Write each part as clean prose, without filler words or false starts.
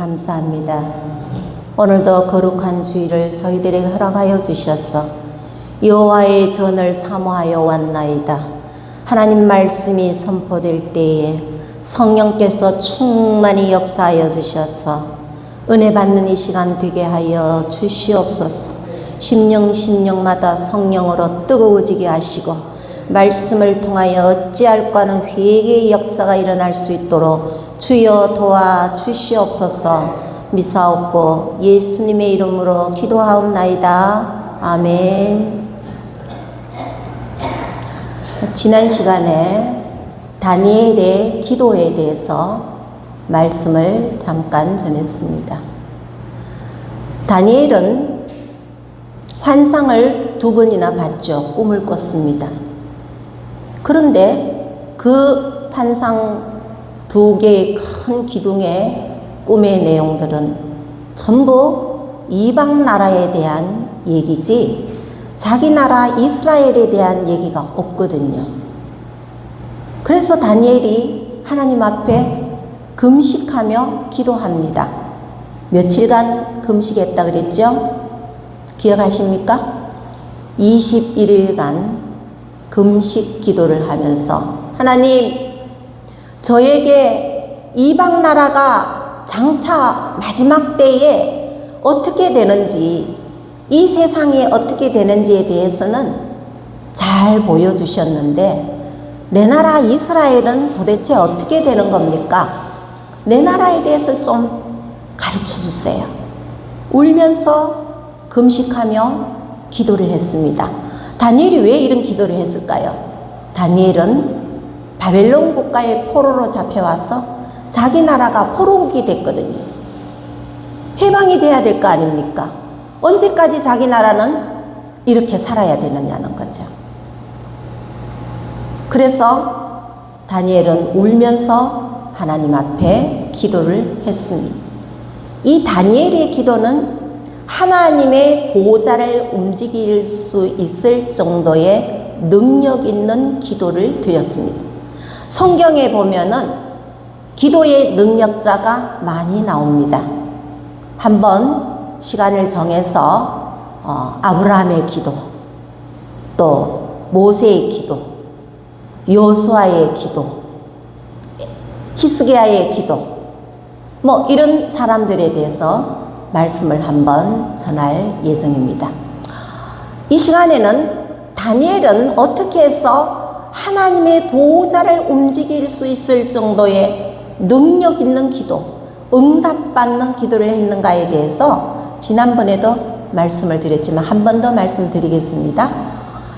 감사합니다. 오늘도 거룩한 주일을 저희들에게 허락하여 주셔서 여호와의 전을 사모하여 왔나이다. 하나님 말씀이 선포될 때에 성령께서 충만히 역사하여 주셔서 은혜 받는 이 시간 되게 하여 주시옵소서. 심령마다 성령으로 뜨거워지게 하시고 말씀을 통하여 어찌할까 하는 회개의 역사가 일어날 수 있도록 주여 도와 주시옵소서. 미사옵고 예수님의 이름으로 기도하옵나이다. 아멘. 지난 시간에 다니엘의 기도에 대해서 말씀을 잠깐 전했습니다. 다니엘은 환상을 2번이나 봤죠. 꿈을 꿨습니다. 그런데 그 환상 2개의 큰 기둥의 꿈의 내용들은 전부 이방 나라에 대한 얘기지 자기 나라 이스라엘에 대한 얘기가 없거든요. 그래서 다니엘이 하나님 앞에 금식하며 기도합니다. 며칠간 금식했다 그랬죠? 기억하십니까? 21일간 금식 기도를 하면서 하나님, 저에게 이방 나라가 장차 마지막 때에 어떻게 되는지, 이 세상이 어떻게 되는지에 대해서는 잘 보여주셨는데 내 나라 이스라엘은 도대체 어떻게 되는 겁니까? 내 나라에 대해서 좀 가르쳐 주세요. 울면서 금식하며 기도를 했습니다. 다니엘이 왜 이런 기도를 했을까요? 다니엘은 바벨론 국가의 포로로 잡혀와서 자기 나라가 포로국이 됐거든요. 해방이 돼야 될 거 아닙니까? 언제까지 자기 나라는 이렇게 살아야 되느냐는 거죠. 그래서 다니엘은 울면서 하나님 앞에 기도를 했습니다. 이 다니엘의 기도는 하나님의 보호자를 움직일 수 있을 정도의 능력 있는 기도를 드렸습니다. 성경에 보면은 기도의 능력자가 많이 나옵니다. 한번 시간을 정해서 아브라함의 기도, 또 모세의 기도, 요수아의 기도, 히스기야의 기도, 이런 사람들에 대해서 말씀을 한번 전할 예정입니다. 이 시간에는 다니엘은 어떻게 해서 하나님의 보호자를 움직일 수 있을 정도의 능력 있는 기도, 응답받는 기도를 했는가에 대해서 지난번에도 말씀을 드렸지만 한 번 더 말씀드리겠습니다.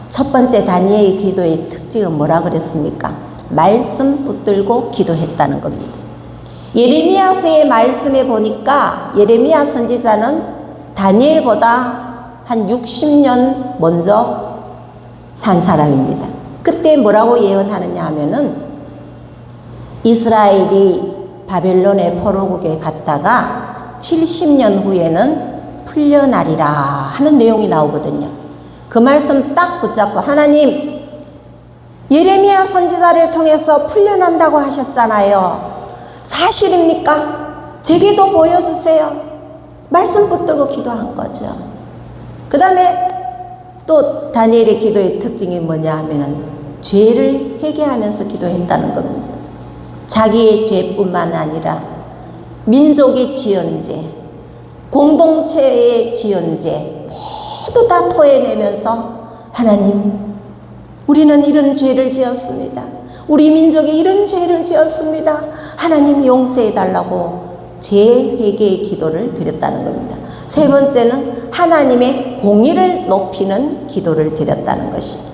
첫 번째 다니엘의 기도의 특징은 뭐라 그랬습니까? 말씀 붙들고 기도했다는 겁니다. 예레미야서의 말씀에 보니까 예레미야 선지자는 다니엘보다 한 60년 먼저 산 사람입니다. 그때 뭐라고 예언하느냐 하면은 이스라엘이 바벨론의 포로국에 갔다가 70년 후에는 풀려나리라 하는 내용이 나오거든요. 그 말씀 딱 붙잡고 하나님, 예레미야 선지자를 통해서 풀려난다고 하셨잖아요. 사실입니까? 제게도 보여주세요. 말씀 붙들고 기도한 거죠. 그 다음에 또 다니엘의 기도의 특징이 뭐냐 하면은 죄를 회개하면서 기도했다는 겁니다. 자기의 죄뿐만 아니라 민족의 지은 죄, 공동체의 지은 죄 모두 다 토해내면서 하나님, 우리는 이런 죄를 지었습니다. 우리 민족이 이런 죄를 지었습니다. 하나님 용서해달라고 재회개의 기도를 드렸다는 겁니다. 세 번째는 하나님의 공의를 높이는 기도를 드렸다는 것입니다.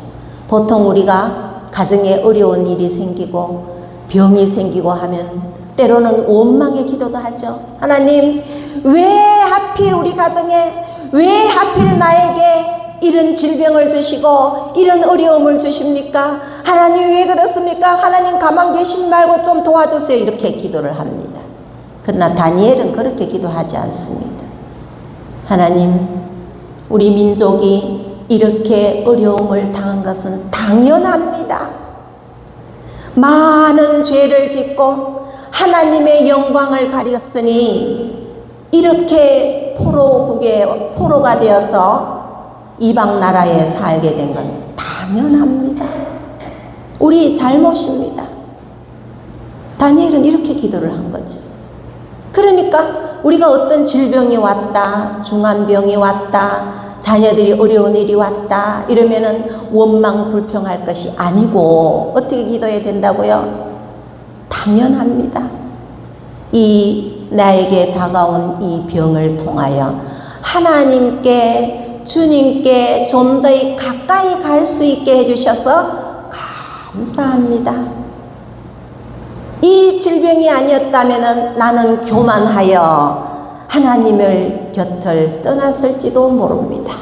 보통 우리가 가정에 어려운 일이 생기고 병이 생기고 하면 때로는 원망의 기도도 하죠. 하나님, 왜 하필 우리 가정에, 왜 하필 나에게 이런 질병을 주시고 이런 어려움을 주십니까? 하나님 왜 그렇습니까? 하나님 가만 계신 말고 좀 도와주세요. 이렇게 기도를 합니다. 그러나 다니엘은 그렇게 기도하지 않습니다. 하나님, 우리 민족이 이렇게 어려움을 당한 것은 당연합니다. 많은 죄를 짓고 하나님의 영광을 가렸으니 이렇게 포로가 되어서 이방 나라에 살게 된 건 당연합니다. 우리 잘못입니다. 다니엘은 이렇게 기도를 한 거죠. 그러니까 우리가 어떤 질병이 왔다, 중환병이 왔다, 자녀들이 어려운 일이 왔다 이러면은 원망 불평할 것이 아니고 어떻게 기도해야 된다고요? 당연합니다. 이 나에게 다가온 이 병을 통하여 하나님께, 주님께 좀 더 가까이 갈 수 있게 해주셔서 감사합니다. 이 질병이 아니었다면 나는 교만하여 하나님을 곁을 떠났을지도 모릅니다.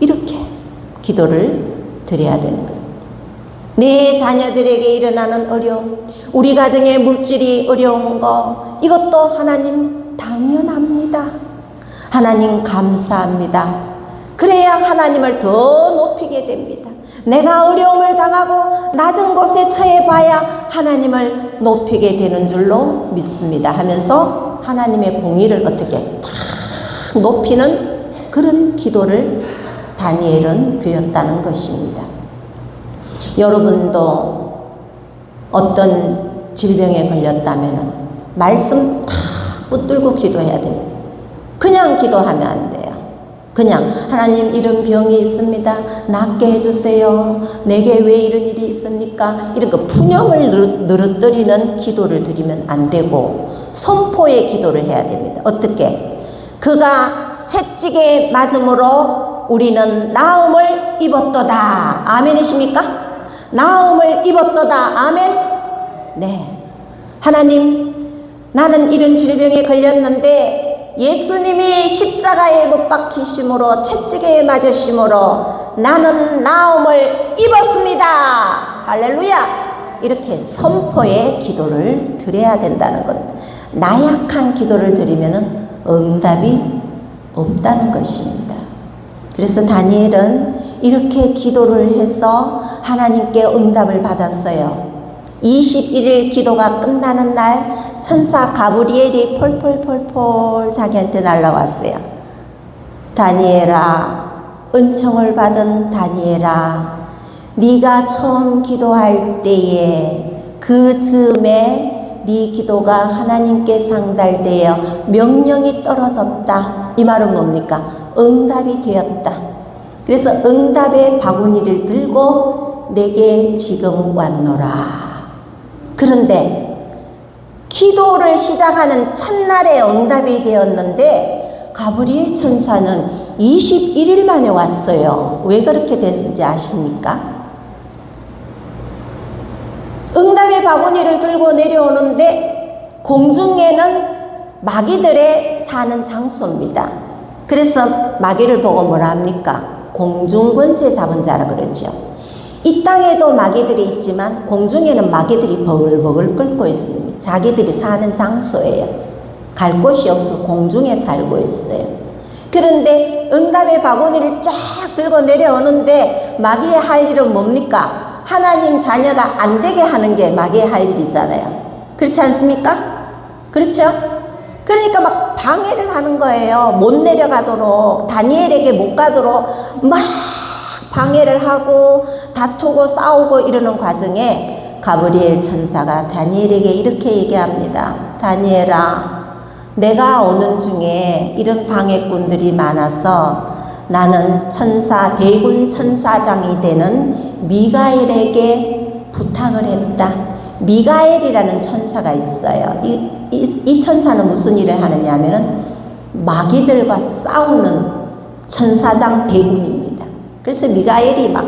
이렇게 기도를 드려야 되는 거예요. 내 자녀들에게 일어나는 어려움, 우리 가정의 물질이 어려운 거, 이것도 하나님 당연합니다. 하나님 감사합니다. 그래야 하나님을 더 높이게 됩니다. 내가 어려움을 당하고 낮은 곳에 처해봐야 하나님을 높이게 되는 줄로 믿습니다 하면서 하나님의 공의를 어떻게 쫙 높이는 그런 기도를 다니엘은 드렸다는 것입니다. 여러분도 어떤 질병에 걸렸다면 말씀 탁 붙들고 기도해야 됩니다. 그냥 기도하면 안 돼요. 그냥 하나님 이런 병이 있습니다. 낫게 해주세요. 내게 왜 이런 일이 있습니까? 이런 거 푸념을 늘어뜨리는 기도를 드리면 안 되고 선포의 기도를 해야 됩니다. 어떻게? 그가 채찍에 맞음으로 우리는 나음을 입었도다. 아멘이십니까? 나음을 입었도다. 아멘? 네. 하나님, 나는 이런 질병에 걸렸는데 예수님이 십자가에 못 박히심으로 채찍에 맞으심으로 나는 나음을 입었습니다. 할렐루야. 이렇게 선포의 기도를 드려야 된다는 것. 나약한 기도를 드리면 응답이 없다는 것입니다. 그래서 다니엘은 이렇게 기도를 해서 하나님께 응답을 받았어요. 21일 기도가 끝나는 날 천사 가브리엘이 폴폴폴폴 자기한테 날라왔어요. 다니엘아, 은총을 받은 다니엘아, 네가 처음 기도할 때에 그 즈음에 네 기도가 하나님께 상달되어 명령이 떨어졌다. 이 말은 뭡니까? 응답이 되었다. 그래서 응답의 바구니를 들고 내게 지금 왔노라. 그런데 기도를 시작하는 첫날에 응답이 되었는데 가브리엘 천사는 21일 만에 왔어요. 왜 그렇게 됐는지 아십니까? 응답의 바구니를 들고 내려오는데 공중에는 마귀들의 사는 장소입니다. 그래서 마귀를 보고 뭐라 합니까? 공중권세 잡은 자라 그러죠. 이 땅에도 마귀들이 있지만 공중에는 마귀들이 버글버글 끓고 있습니다. 자기들이 사는 장소예요. 갈 곳이 없어 공중에 살고 있어요. 그런데 응답의 바구니를 쫙 들고 내려오는데 마귀의 할 일은 뭡니까? 하나님 자녀가 안 되게 하는 게 마귀의 할 일이잖아요. 그렇지 않습니까? 그렇죠? 그러니까 막 방해를 하는 거예요. 못 내려가도록, 다니엘에게 못 가도록 막 방해를 하고 다투고 싸우고 이러는 과정에 가브리엘 천사가 다니엘에게 이렇게 얘기합니다. 다니엘아, 내가 오는 중에 이런 방해꾼들이 많아서 나는 대군 천사장이 되는 미가엘에게 부탁을 했다. 미가엘이라는 천사가 있어요. 이 천사는 무슨 일을 하느냐 하면은 마귀들과 싸우는 천사장 대군입니다. 그래서 미가엘이 막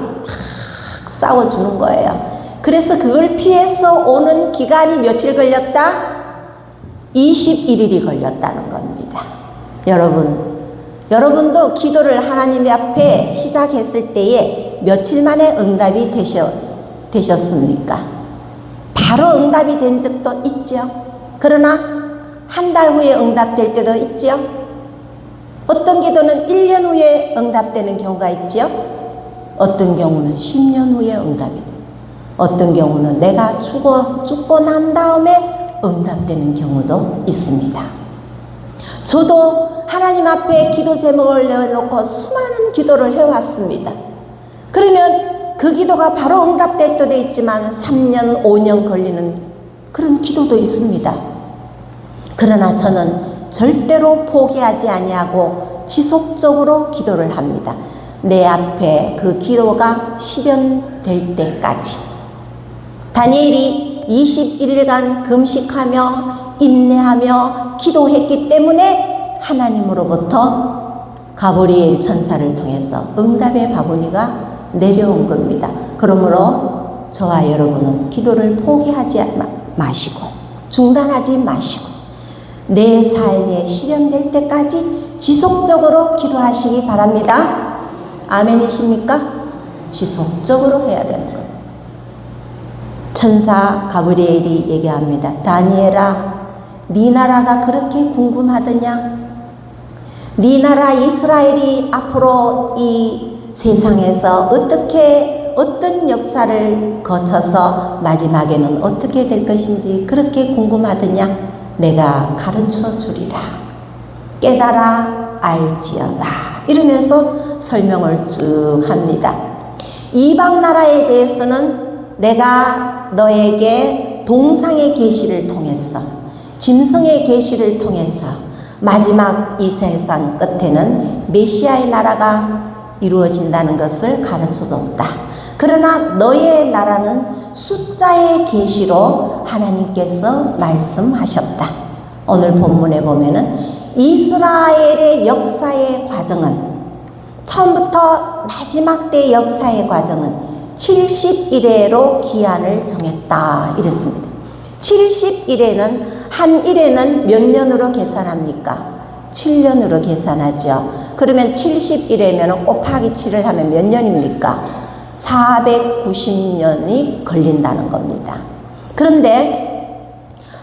싸워주는 거예요. 그래서 그걸 피해서 오는 기간이 며칠 걸렸다? 21일이 걸렸다는 겁니다. 여러분도 기도를 하나님 앞에 시작했을 때에 며칠 만에 응답이 되셨습니까? 바로 응답이 된 적도 있죠. 그러나 한 달 후에 응답될 때도 있죠. 어떤 기도는 1년 후에 응답되는 경우가 있죠. 어떤 경우는 10년 후에 응답이, 어떤 경우는 내가 죽고 난 다음에 응답되는 경우도 있습니다. 저도 하나님 앞에 기도 제목을 내어놓고 수많은 기도를 해왔습니다. 그러면 그 기도가 바로 응답될 때도 있지만 3년, 5년 걸리는 그런 기도도 있습니다. 그러나 저는 절대로 포기하지 아니하고 지속적으로 기도를 합니다. 내 앞에 그 기도가 실현될 때까지. 다니엘이 21일간 금식하며 인내하며 기도했기 때문에 하나님으로부터 가브리엘 천사를 통해서 응답의 바구니가 내려온 겁니다. 그러므로 저와 여러분은 기도를 포기하지 마시고 중단하지 마시고 내 삶에 실현될 때까지 지속적으로 기도하시기 바랍니다. 아멘이십니까? 지속적으로 해야 되는 거예요. 천사 가브리엘이 얘기합니다. 다니엘아, 네 나라가 그렇게 궁금하더냐? 네 나라 이스라엘이 앞으로 이 세상에서 어떤 역사를 거쳐서 마지막에는 어떻게 될 것인지 그렇게 궁금하더냐? 내가 가르쳐 주리라. 깨달아 알지어다. 이러면서 설명을 쭉 합니다. 이방 나라에 대해서는 내가 너에게 동상의 계시를 통해서 짐승의 계시를 통해서 마지막 이 세상 끝에는 메시아의 나라가 이루어진다는 것을 가르쳐줬다. 그러나 너의 나라는 숫자의 계시로 하나님께서 말씀하셨다. 오늘 본문에 보면은 이스라엘의 역사의 과정은 처음부터 마지막 때 역사의 과정은 70일에로 기한을 정했다. 이랬습니다. 70일에는 한 일에는 몇 년으로 계산합니까? 7년으로 계산하죠. 그러면 70일에면 곱하기 7을 하면 몇 년입니까? 490년이 걸린다는 겁니다. 그런데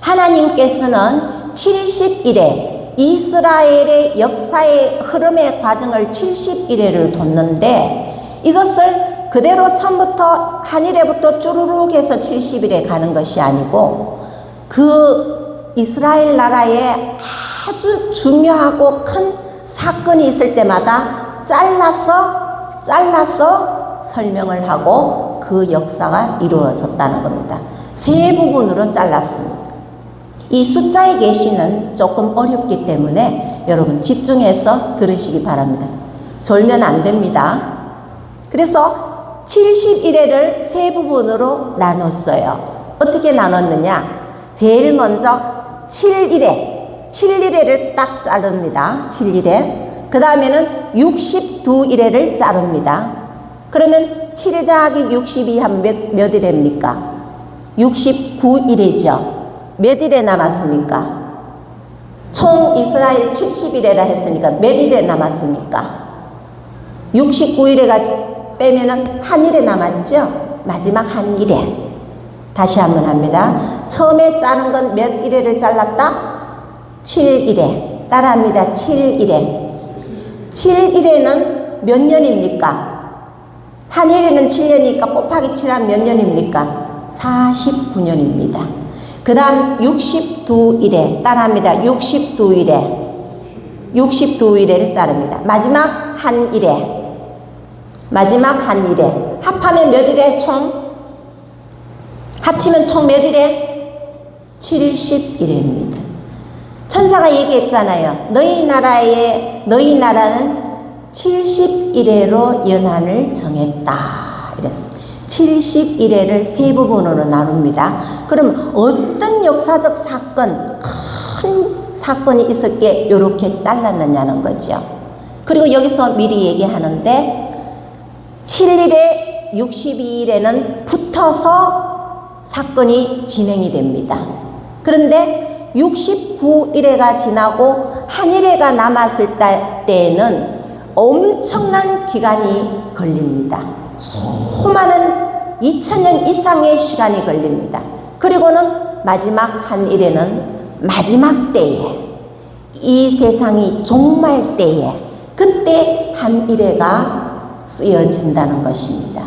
하나님께서는 70일에 이스라엘의 역사의 흐름의 과정을 70일에를 뒀는데 이것을 그대로 처음부터 한 일에부터 쭈루룩 해서 70일에 가는 것이 아니고 그 이스라엘 나라에 아주 중요하고 큰 사건이 있을 때마다 잘라서 설명을 하고 그 역사가 이루어졌다는 겁니다. 세 부분으로 잘랐습니다. 이 숫자의 계시는 조금 어렵기 때문에 여러분 집중해서 들으시기 바랍니다. 졸면 안 됩니다. 그래서 70일에를 세 부분으로 나눴어요. 어떻게 나눴느냐? 제일 먼저 7일에를 딱 자릅니다. 7일에. 그 다음에는 62일에를 자릅니다. 그러면 7 더하기 62 하면 몇 일입니까? 69일이죠. 몇 일에 남았습니까? 총 이스라엘 70일에라 했으니까 몇 일에 남았습니까? 69일에 빼면은 한 일에 남았죠? 마지막 한 일에. 다시 한번 합니다. 처음에 자른 건 몇 일에를 잘랐다? 7일에. 따라합니다. 7일에. 7일에는 몇 년입니까? 한 일에는 7년이니까 곱하기 7하면 몇 년입니까? 49년입니다. 그 다음 62일에 따라합니다. 62일에를 자릅니다. 마지막 한 일에 합하면 몇 일에 총? 합치면 총 몇 일에? 70일입니다. 천사가 얘기했잖아요. 너희 나라는 70일에로 연한을 정했다. 이랬습니다. 70일에를 세 부분으로 나눕니다. 그럼 어떤 역사적 사건, 큰 사건이 있었기에 이렇게 잘랐느냐는 거죠. 그리고 여기서 미리 얘기하는데 7일에 62일에는 붙어서 사건이 진행이 됩니다. 그런데 69일에가 지나고 한 일에가 남았을 때에는 엄청난 기간이 걸립니다. 수많은 2000년 이상의 시간이 걸립니다. 그리고는 마지막 한 일에는 마지막 때에 이 세상이 종말 때에 그때 한 일회가 쓰여진다는 것입니다.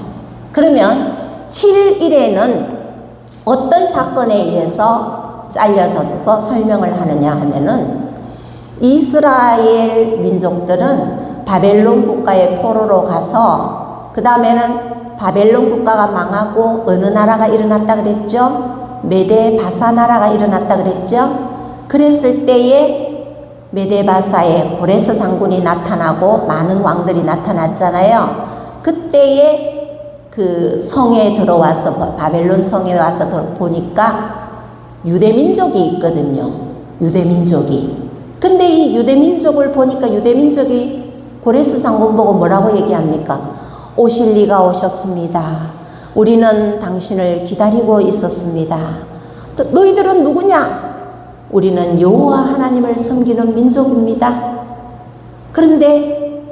그러면 7일에는 어떤 사건에 의해서 잘려서 설명을 하느냐 하면은 이스라엘 민족들은 바벨론 국가의 포로로 가서 그 다음에는 바벨론 국가가 망하고 어느 나라가 일어났다 그랬죠? 메데 바사 나라가 일어났다 그랬죠? 그랬을 때에 메데 바사에 고레스 장군이 나타나고 많은 왕들이 나타났잖아요. 그때에 그 성에 들어와서 바벨론 성에 와서 보니까 유대민족이 있거든요. 유대민족이. 근데 이 유대민족을 보니까 유대민족이 고레스 장군 보고 뭐라고 얘기합니까? 오실 리가 오셨습니다. 우리는 당신을 기다리고 있었습니다. 또 너희들은 누구냐? 우리는 여호와 하나님을 섬기는 민족입니다. 그런데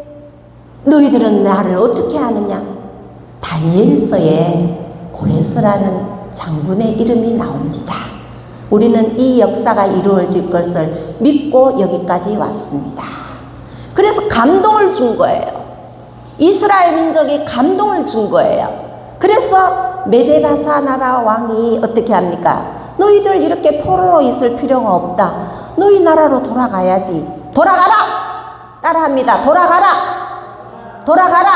너희들은 나를 어떻게 아느냐? 다니엘서에 고레스라는 장군의 이름이 나옵니다. 우리는 이 역사가 이루어질 것을 믿고 여기까지 왔습니다. 그래서 감동을 준 거예요. 이스라엘 민족이 감동을 준 거예요. 그래서 메데바사 나라 왕이 어떻게 합니까? 너희들 이렇게 포로로 있을 필요가 없다. 너희 나라로 돌아가야지. 돌아가라! 따라합니다. 돌아가라! 돌아가라!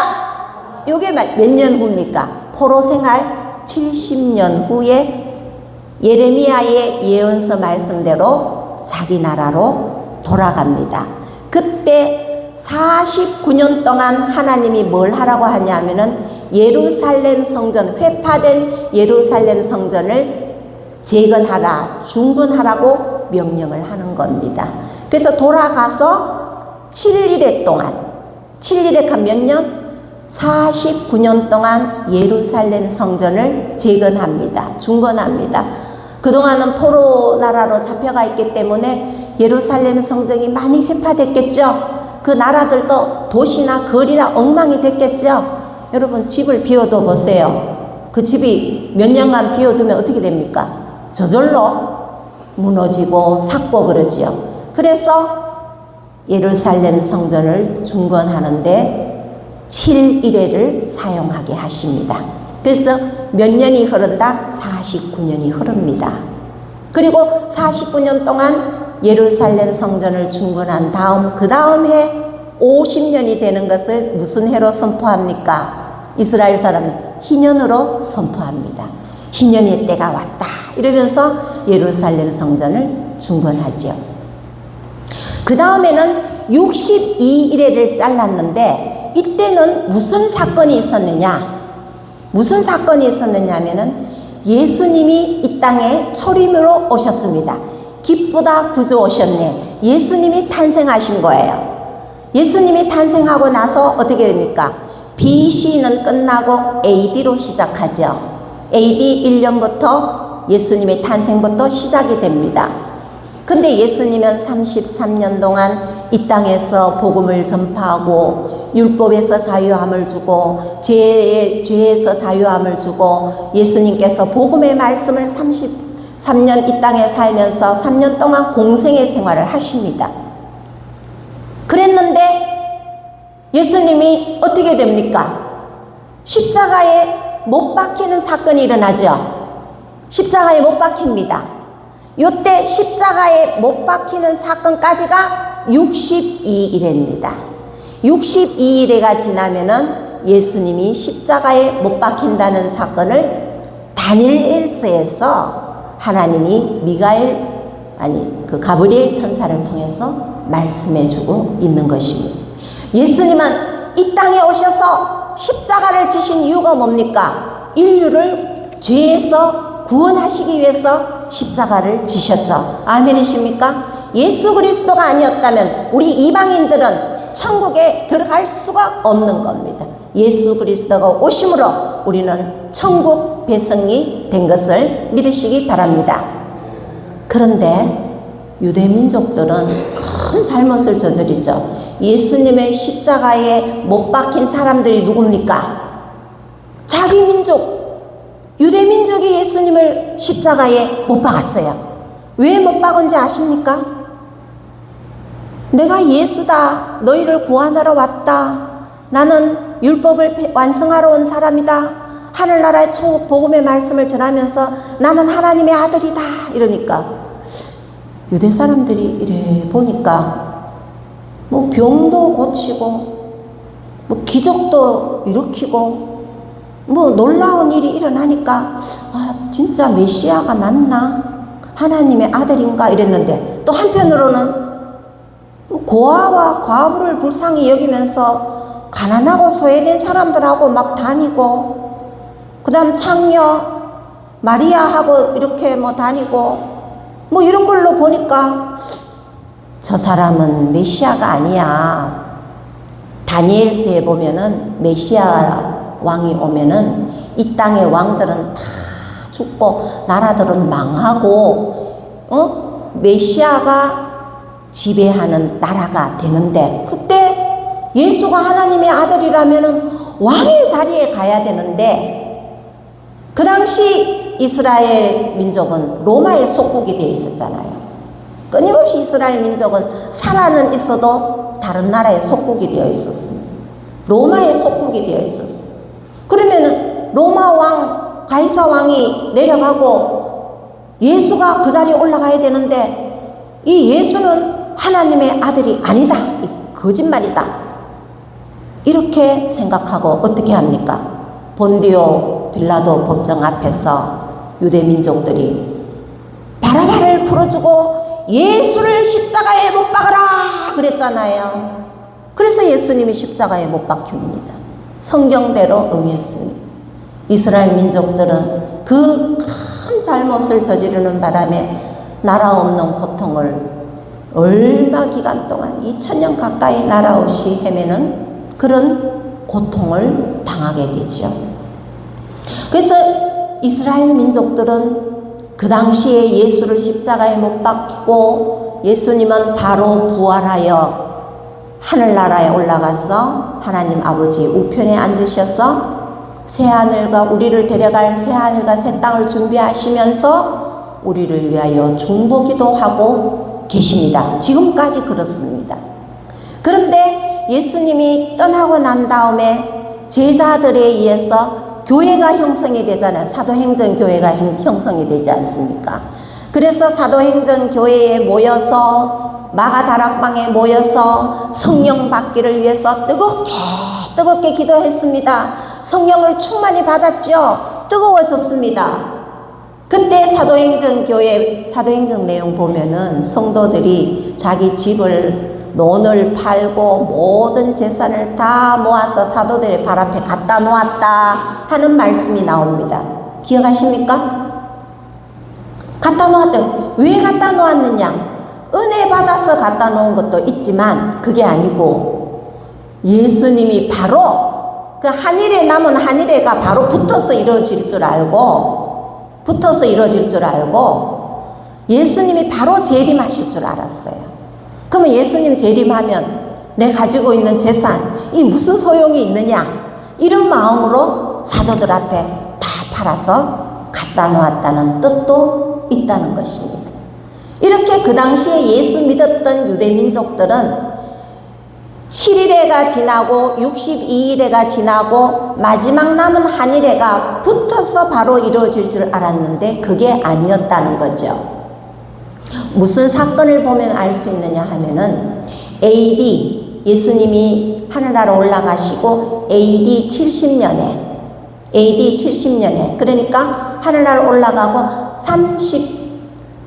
이게 몇 년 후입니까? 포로 생활 70년 후에 예레미야의 예언서 말씀대로 자기 나라로 돌아갑니다. 그때 49년 동안 하나님이 뭘 하라고 하냐면은 예루살렘 성전, 회파된 예루살렘 성전을 재건하라, 중건하라고 명령을 하는 겁니다. 그래서 돌아가서 7일에 동안, 7일에 한 몇 년? 49년 동안 예루살렘 성전을 재건합니다. 중건합니다. 그동안은 포로 나라로 잡혀가 있기 때문에 예루살렘 성전이 많이 회파됐겠죠. 그 나라들도 도시나 거리나 엉망이 됐겠죠. 여러분 집을 비워둬 보세요. 그 집이 몇 년간 비워두면 어떻게 됩니까? 저절로 무너지고 삭고 그러지요. 그래서 예루살렘 성전을 중건하는데 7일회를 사용하게 하십니다. 그래서 몇 년이 흐른다? 49년이 흐릅니다. 그리고 49년 동안 예루살렘 성전을 중건한 다음 그 다음 해 50년이 되는 것을 무슨 해로 선포합니까? 이스라엘 사람은 희년으로 선포합니다. 희년의 때가 왔다 이러면서 예루살렘 성전을 중건하죠. 그 다음에는 62일회를 잘랐는데 이때는 무슨 사건이 있었느냐? 무슨 사건이 있었느냐 하면은 예수님이 이 땅에 초림으로 오셨습니다. 기쁘다 구주 오셨네. 예수님이 탄생하신 거예요. 예수님이 탄생하고 나서 어떻게 됩니까? BC는 끝나고 AD로 시작하죠. AD 1년부터 예수님의 탄생부터 시작이 됩니다. 근데 예수님은 33년 동안 이 땅에서 복음을 전파하고 율법에서 자유함을 주고 죄에서 자유함을 주고 예수님께서 복음의 말씀을 33년 이 땅에 살면서 3년 동안 공생의 생활을 하십니다. 그랬는데 예수님이 어떻게 됩니까? 십자가에 못 박히는 사건이 일어나죠. 십자가에 못 박힙니다. 요때 십자가에 못 박히는 사건까지가 62일입니다. 62일회가 지나면은 예수님이 십자가에 못 박힌다는 사건을 다니엘서에서 하나님이 그 가브리엘 천사를 통해서 말씀해주고 있는 것입니다. 예수님은 이 땅에 오셔서 십자가를 지신 이유가 뭡니까? 인류를 죄에서 구원하시기 위해서 십자가를 지셨죠. 아멘이십니까? 예수 그리스도가 아니었다면 우리 이방인들은 천국에 들어갈 수가 없는 겁니다. 예수 그리스도가 오심으로 우리는 천국 백성이 된 것을 믿으시기 바랍니다. 그런데 유대민족들은 큰 잘못을 저지르죠. 예수님의 십자가에 못 박힌 사람들이 누굽니까? 자기 민족, 유대민족이 예수님을 십자가에 못 박았어요. 왜 못 박은지 아십니까? 내가 예수다. 너희를 구원하러 왔다. 나는 율법을 완성하러 온 사람이다. 하늘나라의 천국 복음의 말씀을 전하면서 나는 하나님의 아들이다. 이러니까 유대 사람들이 이래 보니까 뭐 병도 고치고 뭐 기적도 일으키고 뭐 놀라운 일이 일어나니까 진짜 메시아가 맞나? 하나님의 아들인가? 이랬는데 또 한편으로는 고아와 과부를 불쌍히 여기면서 가난하고 소외된 사람들하고 막 다니고 그 다음 창녀 마리아하고 이렇게 뭐 다니고 뭐 이런 걸로 보니까 저 사람은 메시아가 아니야. 다니엘서에 보면은 메시아 왕이 오면은 이 땅의 왕들은 다 죽고 나라들은 망하고 메시아가 지배하는 나라가 되는데 그때 예수가 하나님의 아들이라면은 왕의 자리에 가야 되는데 그 당시 이스라엘 민족은 로마의 속국이 되어 있었잖아요. 끊임없이 이스라엘 민족은 살아는 있어도 다른 나라의 속국이 되어 있었습니다. 로마의 속국이 되어 있었어요. 그러면은 로마 왕, 가이사 왕이 내려가고 예수가 그 자리에 올라가야 되는데 이 예수는 하나님의 아들이 아니다. 거짓말이다. 이렇게 생각하고 어떻게 합니까? 본디오 빌라도 법정 앞에서 유대 민족들이 바라바를 풀어주고 예수를 십자가에 못 박아라 그랬잖아요. 그래서 예수님이 십자가에 못 박힙니다. 성경대로 응했습니다. 이스라엘 민족들은 그 큰 잘못을 저지르는 바람에 나라 없는 고통을 얼마 기간 동안 2000년 가까이 나라 없이 헤매는 그런 고통을 당하게 되죠. 그래서 이스라엘 민족들은 그 당시에 예수를 십자가에 못 박히고 예수님은 바로 부활하여 하늘나라에 올라가서 하나님 아버지 우편에 앉으셔서 새하늘과 우리를 데려갈 새하늘과 새 땅을 준비하시면서 우리를 위하여 중보기도 하고 계십니다. 지금까지 그렇습니다. 그런데 예수님이 떠나고 난 다음에 제자들에 의해서 교회가 형성이 되잖아요. 사도행전 교회가 형성이 되지 않습니까? 그래서 사도행전 교회에 모여서 마가다락방에 모여서 성령 받기를 위해서 뜨겁게 기도했습니다. 성령을 충만히 받았죠. 뜨거워졌습니다. 그때 사도행전 교회 사도행전 내용 보면은 성도들이 자기 집을 논을 팔고 모든 재산을 다 모아서 사도들의 발 앞에 갖다 놓았다 하는 말씀이 나옵니다. 기억하십니까? 갖다 놓았다. 왜 갖다 놓았느냐? 은혜 받아서 갖다 놓은 것도 있지만 그게 아니고 예수님이 바로 그 하늘에 남은 하늘에가 바로 붙어서 이루어질 줄 알고 예수님이 바로 재림하실 줄 알았어요. 그러면 예수님 재림하면 내 가지고 있는 재산 이 무슨 소용이 있느냐 이런 마음으로 사도들 앞에 다 팔아서 갖다 놓았다는 뜻도 있다는 것입니다. 이렇게 그 당시에 예수 믿었던 유대 민족들은 7일에가 지나고 62일에가 지나고 마지막 남은 한일에가 붙어서 바로 이루어질 줄 알았는데 그게 아니었다는 거죠. 무슨 사건을 보면 알 수 있느냐 하면은 AD 예수님이 하늘나라 올라가시고 AD 70년에 그러니까 하늘나라 올라가고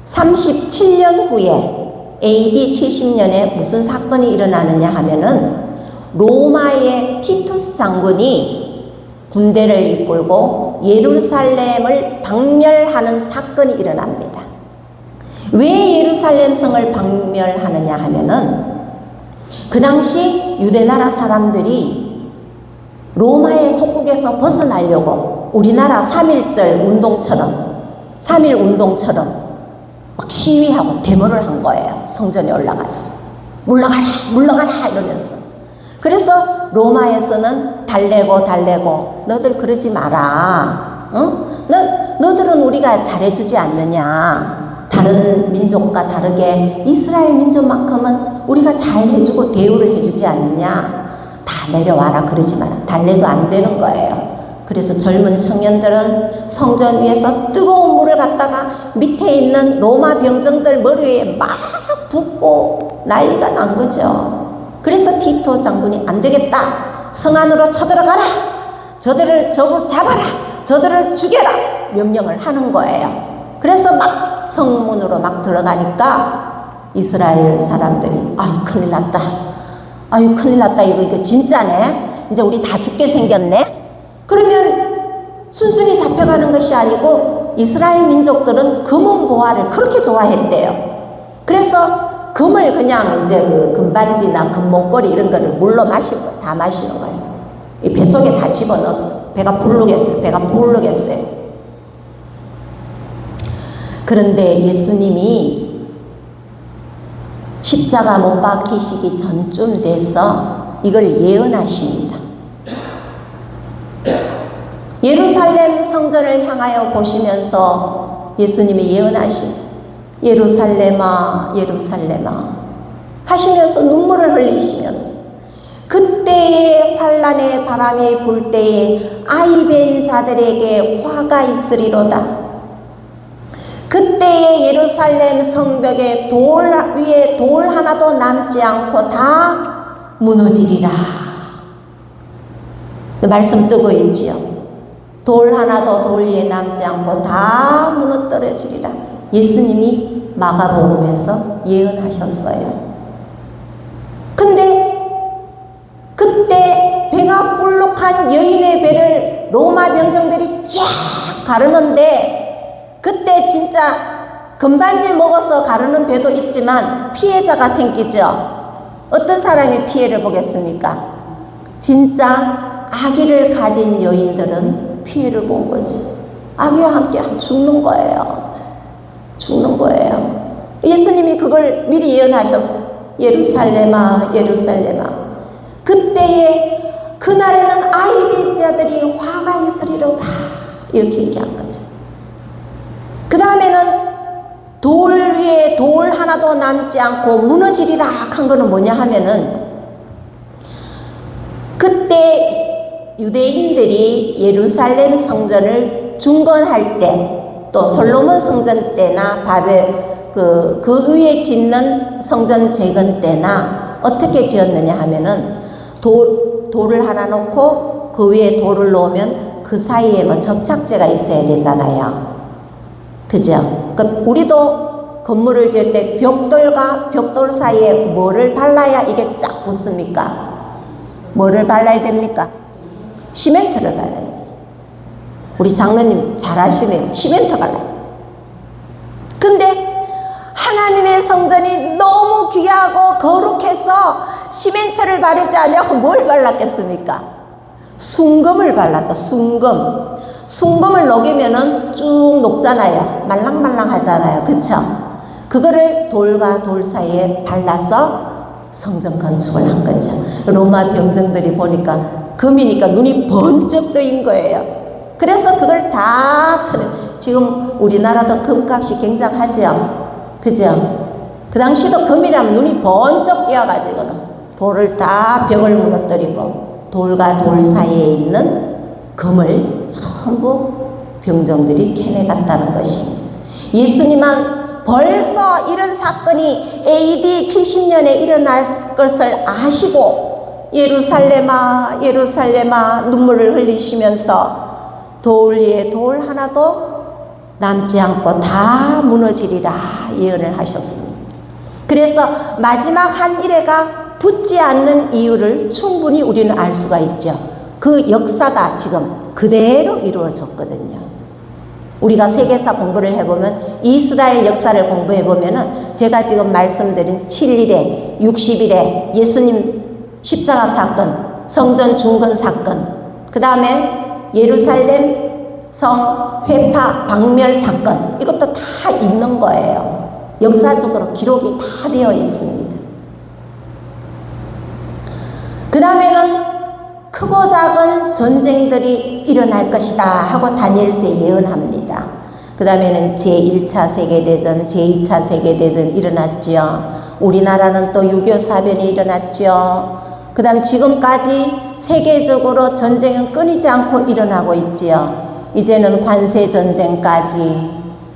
37년 후에 AD 70년에 무슨 사건이 일어나느냐 하면은 로마의 티투스 장군이 군대를 이끌고 예루살렘을 박멸하는 사건이 일어납니다. 왜 예루살렘 성을 박멸하느냐 하면은 그 당시 유대나라 사람들이 로마의 속국에서 벗어나려고 우리나라 3.1절 운동처럼 3.1 운동처럼 막 시위하고 데모를 한 거예요. 성전에 올라가서 물러가라 이러면서. 그래서 로마에서는 달래고 너들 그러지 마라. 너들은 우리가 잘해주지 않느냐. 다른 민족과 다르게 이스라엘 민족만큼은 우리가 잘해주고 대우를 해주지 않느냐. 다 내려와라 그러지 마라. 달래도 안 되는 거예요. 그래서 젊은 청년들은 성전 위에서 뜨거운 물을 갖다가 밑에 있는 로마 병정들 머리에 막 붓고 난리가 난 거죠. 그래서 티토 장군이 안 되겠다. 성 안으로 쳐들어가라. 저들을 잡아라. 저들을 죽여라. 명령을 하는 거예요. 그래서 막 성문으로 막 들어가니까 이스라엘 사람들이 아유 큰일 났다. 아유 큰일 났다. 이거 진짜네. 이제 우리 다 죽게 생겼네. 그러면 순순히 잡혀가는 것이 아니고 이스라엘 민족들은 금은 보화를 그렇게 좋아했대요. 그래서 금을 그냥 이제 그 금반지나 금목걸이 이런 거를 물로 마시고 다 마시는 거예요. 이 배 속에 다 집어넣었어. 배가 부르겠어요. 그런데 예수님이 십자가 못 박히시기 전쯤 돼서 이걸 예언하십니다. 예루살렘 성전을 향하여 보시면서 예수님이 예언하십니다. 예루살렘아 예루살렘아 하시면서 눈물을 흘리시면서 그때의 환난의 바람이 불 때에 아이벤 자들에게 화가 있으리로다. 그때의 예루살렘 성벽에 돌 위에 돌 하나도 남지 않고 다 무너지리라. 말씀 뜨고 있지요. 돌 하나도 돌 위에 남지 않고 다 무너뜨려지리라. 예수님이 마가복음에서 예언하셨어요. 근데 그때 배가 불룩한 여인의 배를 로마 병정들이 쫙 가르는데 그때 진짜 금반지 먹어서 가르는 배도 있지만 피해자가 생기죠. 어떤 사람이 피해를 보겠습니까? 진짜 아기를 가진 여인들은 피해를 본 거지. 아기와 함께 죽는 거예요. 죽는 거예요. 예수님이 그걸 미리 예언하셨어요. 예루살렘아 예루살렘아 그때에 그날에는 아이비 자들이 화가 있으리로다. 이렇게 얘기한 거죠. 그 다음에는 돌 위에 돌 하나도 남지 않고 무너지리라 한 거는 뭐냐 하면은 그때 유대인들이 예루살렘 성전을 중건할 때 또 솔로몬 성전 때나 그 위에 짓는 성전 재건 때나 어떻게 지었느냐 하면은 돌을 하나 놓고 그 위에 돌을 놓으면 그 사이에 뭐 접착제가 있어야 되잖아요. 그죠? 그럼 우리도 건물을 지을 때 벽돌과 벽돌 사이에 뭐를 발라야 이게 쫙 붙습니까? 뭐를 발라야 됩니까? 시멘트를 발라야 돼요. 우리 장로님 잘 아시네요. 시멘트 발라요. 근데 하나님의 성전이 너무 귀하고 거룩해서 시멘트를 바르지 않냐고 뭘 발랐겠습니까? 순금을 발랐다. 순금을 녹이면은 쭉 녹잖아요. 말랑말랑 하잖아요. 그쵸? 그거를 돌과 돌 사이에 발라서 성전 건축을 한 거죠. 로마 병정들이 보니까 금이니까 눈이 번쩍 뜨인 거예요. 그래서 그걸 다 지금 우리나라도 금값이 굉장하죠. 그죠? 그 당시도 금이라면 눈이 번쩍 띄어가지고는 돌을 다 벽을 무너뜨리고 돌과 돌 사이에 있는 금을 전부 병정들이 캐내갔다는 것입니다. 예수님은 벌써 이런 사건이 AD 70년에 일어날 것을 아시고 예루살렘아 예루살렘아 눈물을 흘리시면서 돌 위에 돌 하나도 남지 않고 다 무너지리라 예언을 하셨습니다. 그래서 마지막 한 일회가 붙지 않는 이유를 충분히 우리는 알 수가 있죠. 그 역사가 지금 그대로 이루어졌거든요. 우리가 세계사 공부를 해보면 이스라엘 역사를 공부해보면 제가 지금 말씀드린 7일에 60일에 예수님 십자가 사건, 성전 중건 사건, 그 다음에 예루살렘 성 회파 박멸 사건 이것도 다 있는 거예요. 역사적으로 기록이 다 되어 있습니다. 그 다음에는 크고 작은 전쟁들이 일어날 것이다 하고 다니엘서에 예언합니다. 그 다음에는 제1차 세계대전, 제2차 세계대전 일어났지요. 우리나라는 또 6.25 사변이 일어났지요. 그 다음 지금까지 세계적으로 전쟁은 끊이지 않고 일어나고 있지요. 이제는 관세전쟁까지,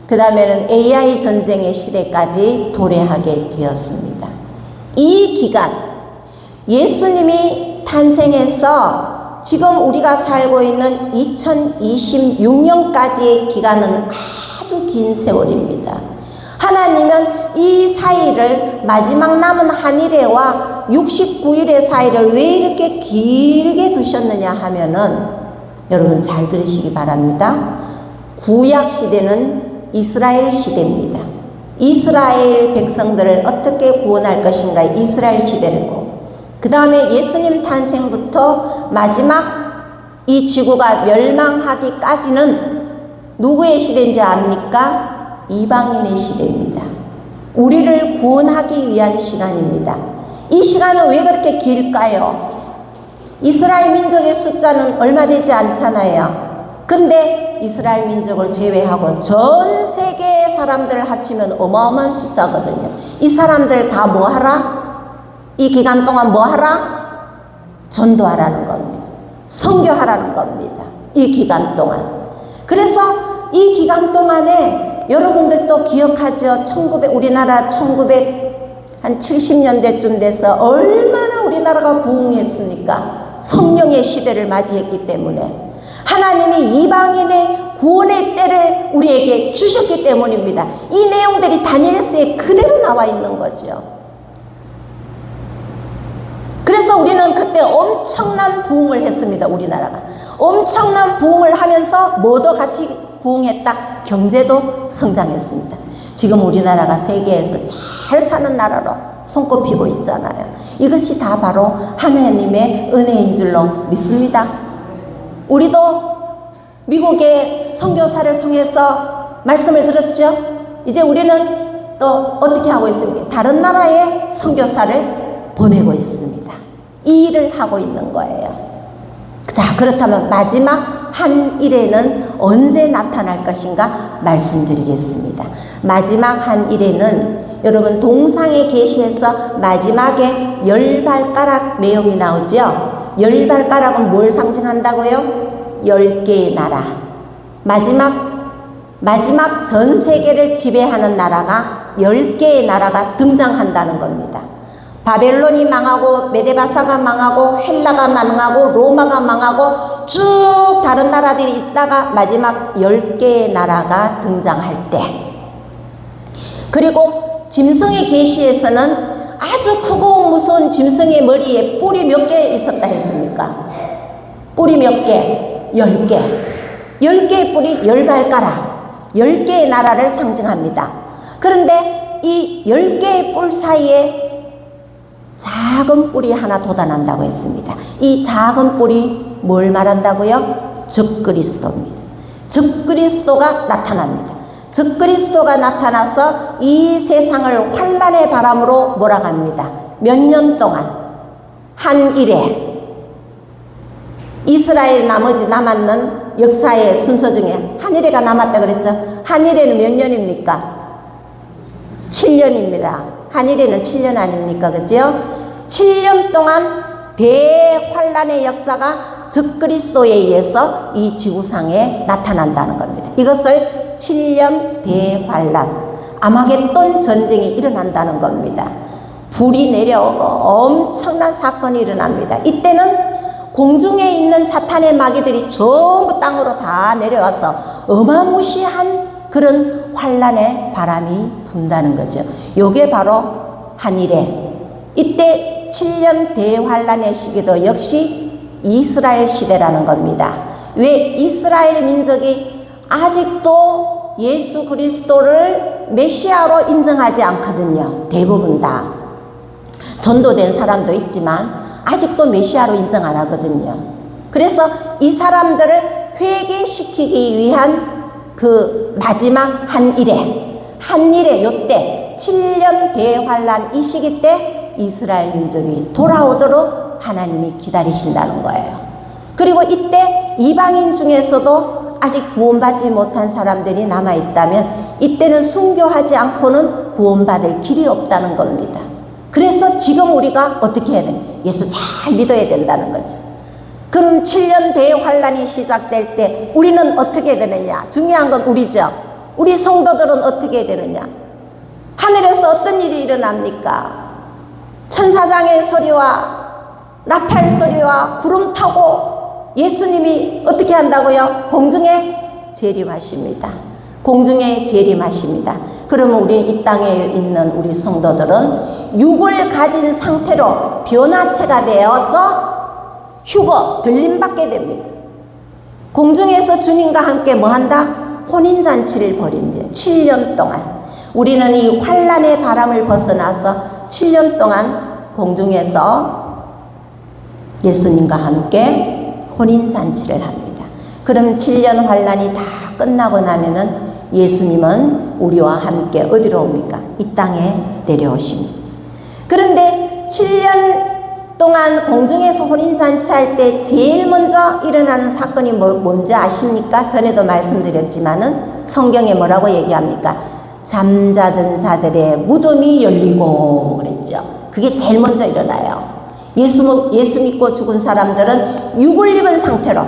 그 다음에는 AI 전쟁의 시대까지 도래하게 되었습니다. 이 기간, 예수님이 탄생해서 지금 우리가 살고 있는 2026년까지의 기간은 아주 긴 세월입니다. 하나님은 이 사이를 마지막 남은 한 일회와 69일의 사이를 왜 이렇게 길게 두셨느냐 하면은 여러분 잘 들으시기 바랍니다. 구약 시대는 이스라엘 시대입니다. 이스라엘 백성들을 어떻게 구원할 것인가 이스라엘 시대고, 그 다음에 예수님 탄생부터 마지막 이 지구가 멸망하기까지는 누구의 시대인지 압니까? 이방인의 시대입니다. 우리를 구원하기 위한 시간입니다. 이 시간은 왜 그렇게 길까요? 이스라엘 민족의 숫자는 얼마 되지 않잖아요. 근데 이스라엘 민족을 제외하고 전 세계의 사람들을 합치면 어마어마한 숫자거든요. 이 사람들 다 뭐 하라? 이 기간 동안 뭐 하라? 전도하라는 겁니다. 선교하라는 겁니다. 이 기간 동안. 그래서 이 기간 동안에 여러분들도 기억하죠? 우리나라 1970년대쯤 돼서 얼마나 우리나라가 부흥했습니까? 성령의 시대를 맞이했기 때문에. 하나님이 이방인의 구원의 때를 우리에게 주셨기 때문입니다. 이 내용들이 다니엘서에 그대로 나와 있는 거죠. 그래서 우리는 그때 엄청난 부흥을 했습니다. 우리나라가 엄청난 부흥을 하면서 뭐도 같이 부흥했다. 경제도 성장했습니다. 지금 우리나라가 세계에서 잘 사는 나라로 손꼽히고 있잖아요. 이것이 다 바로 하나님의 은혜인 줄로 믿습니다. 우리도 미국의 선교사를 통해서 말씀을 들었죠. 이제 우리는 또 어떻게 하고 있습니까? 다른 나라에 선교사를 보내고 있습니다. 이 일을 하고 있는 거예요. 자, 그렇다면 마지막 한 일에는 언제 나타날 것인가 말씀드리겠습니다. 마지막 한 일에는 여러분 동상의 계시에서 마지막에 10발가락 내용이 나오죠. 10발가락은 뭘 상징한다고요? 10개의 나라. 마지막 전 세계를 지배하는 나라가 10개의 나라가 등장한다는 겁니다. 바벨론이 망하고 메데바사가 망하고 헬라가 망하고 로마가 망하고 쭉 다른 나라들이 있다가 마지막 10개의 나라가 등장할 때, 그리고 짐승의 계시에서는 아주 크고 무서운 짐승의 머리에 뿔이 몇 개 있었다 했습니까? 뿔이 몇 개? 10개. 10개의 뿔이 10발가락, 10개의 나라를 상징합니다. 그런데 이 10개의 뿔 사이에 작은 뿔이 하나 돋아난다고 했습니다. 이 작은 뿔이 뭘 말한다고요? 적그리스도입니다. 적그리스도가 나타납니다. 적그리스도가 나타나서 이 세상을 환란의 바람으로 몰아갑니다. 몇 년 동안 한 일에 이스라엘 나머지 남았는 역사의 순서 중에 한 일회가 남았다 그랬죠. 한 일회는 몇 년입니까? 7년입니다. 한 일회는 7년 아닙니까? 그죠? 7년 동안 대환란의 역사가 적그리스도에 의해서 이 지구상에 나타난다는 겁니다. 이것을 7년 대환란, 아마겟돈 전쟁이 일어난다는 겁니다. 불이 내려오고 엄청난 사건이 일어납니다. 이때는 공중에 있는 사탄의 마귀들이 전부 땅으로 다 내려와서 어마무시한 그런 환란의 바람이 분다는 거죠. 요게 바로 한일에, 이때 7년 대환란의 시기도 역시 이스라엘 시대라는 겁니다. 왜 이스라엘 민족이 아직도 예수 그리스도를 메시아로 인정하지 않거든요. 대부분 다. 전도된 사람도 있지만 아직도 메시아로 인정 안 하거든요. 그래서 이 사람들을 회개시키기 위한 그 마지막 한 일에 요때 7년 대환란 이 시기 때 이스라엘 민족이 돌아오도록 하나님이 기다리신다는 거예요. 그리고 이때 이방인 중에서도 아직 구원받지 못한 사람들이 남아있다면 이때는 순교하지 않고는 구원받을 길이 없다는 겁니다. 그래서 지금 우리가 어떻게 해야 돼요? 예수 잘 믿어야 된다는 거죠. 그럼 7년 대환란이 시작될 때 우리는 어떻게 되느냐? 중요한 건 우리죠. 우리 성도들은 어떻게 되느냐? 하늘에서 어떤 일이 일어납니까? 천사장의 소리와 나팔 소리와 구름 타고 예수님이 어떻게 한다고요? 공중에 재림하십니다. 공중에 재림하십니다. 그러면 우리 이 땅에 있는 우리 성도들은 육을 가진 상태로 변화체가 되어서 휴거, 들림받게 됩니다. 공중에서 주님과 함께 뭐 한다? 혼인잔치를 벌입니다. 7년 동안. 우리는 이 환란의 바람을 벗어나서 7년 동안 공중에서 예수님과 함께 혼인잔치를 합니다. 그럼 7년 환란이 다 끝나고 나면은 예수님은 우리와 함께 어디로 옵니까? 이 땅에 내려오십니다. 그런데 7년 동안 공중에서 혼인잔치 할 때 제일 먼저 일어나는 사건이 뭔지 아십니까? 전에도 말씀드렸지만은 성경에 뭐라고 얘기합니까? 잠자던 자들의 무덤이 열리고 그랬죠. 그게 제일 먼저 일어나요. 예수 믿고 죽은 사람들은 육을 입은 상태로,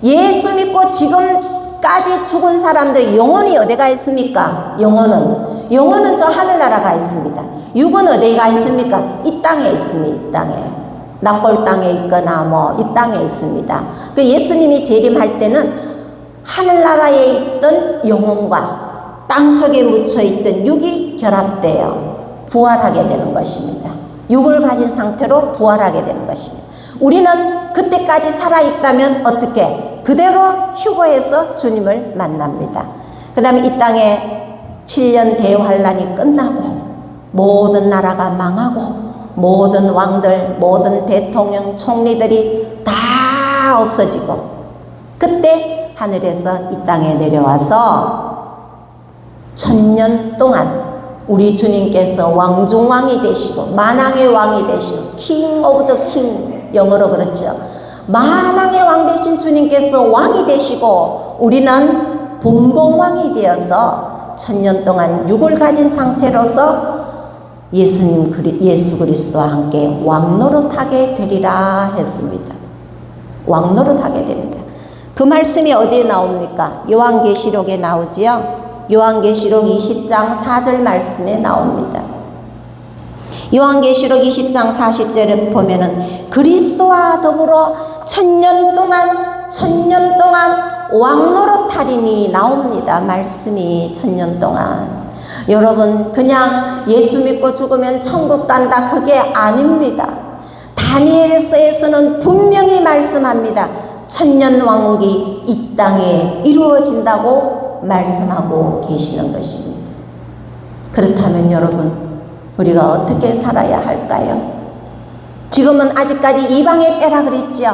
예수 믿고 지금까지 죽은 사람들의 영혼이 어디가 있습니까? 영혼은 저 하늘나라 가 있습니다. 육은 어디에 가 있습니까? 이 땅에 있습니다. 이 땅에. 납골 땅에 있거나 이 땅에 있습니다. 그 예수님이 재림할 때는 하늘나라에 있던 영혼과 땅 속에 묻혀있던 육이 결합되어 부활하게 되는 것입니다. 육을 가진 상태로 부활하게 되는 것입니다. 우리는 그때까지 살아있다면 어떻게? 그대로 휴거해서 주님을 만납니다. 그 다음에 이 땅에 7년 대환란이 끝나고 모든 나라가 망하고 모든 왕들, 모든 대통령, 총리들이 다 없어지고 그때 하늘에서 이 땅에 내려와서 1000년 동안 우리 주님께서 왕중왕이 되시고 만왕의 왕이 되시고 킹 오브 더 킹, 영어로 그렇죠. 만왕의 왕 되신 주님께서 왕이 되시고 우리는 분봉왕이 되어서 1000년 동안 육을 가진 상태로서 예수 그리스도와 함께 왕노릇하게 되리라 했습니다. 왕노릇하게 됩니다. 그 말씀이 어디에 나옵니까? 요한계시록에 나오지요. 요한계시록 20장 4절 말씀에 나옵니다. 요한계시록 20장 40절에 보면은 그리스도와 더불어 1000년 동안 왕노릇하리니 나옵니다. 말씀이 1000년 동안. 여러분, 그냥 예수 믿고 죽으면 천국 간다, 그게 아닙니다. 다니엘서에서는 분명히 말씀합니다. 1000년 왕국이 이 땅에 이루어진다고 말씀하고 계시는 것입니다. 그렇다면 여러분, 우리가 어떻게 살아야 할까요? 지금은 아직까지 이방의 때라 그랬지요.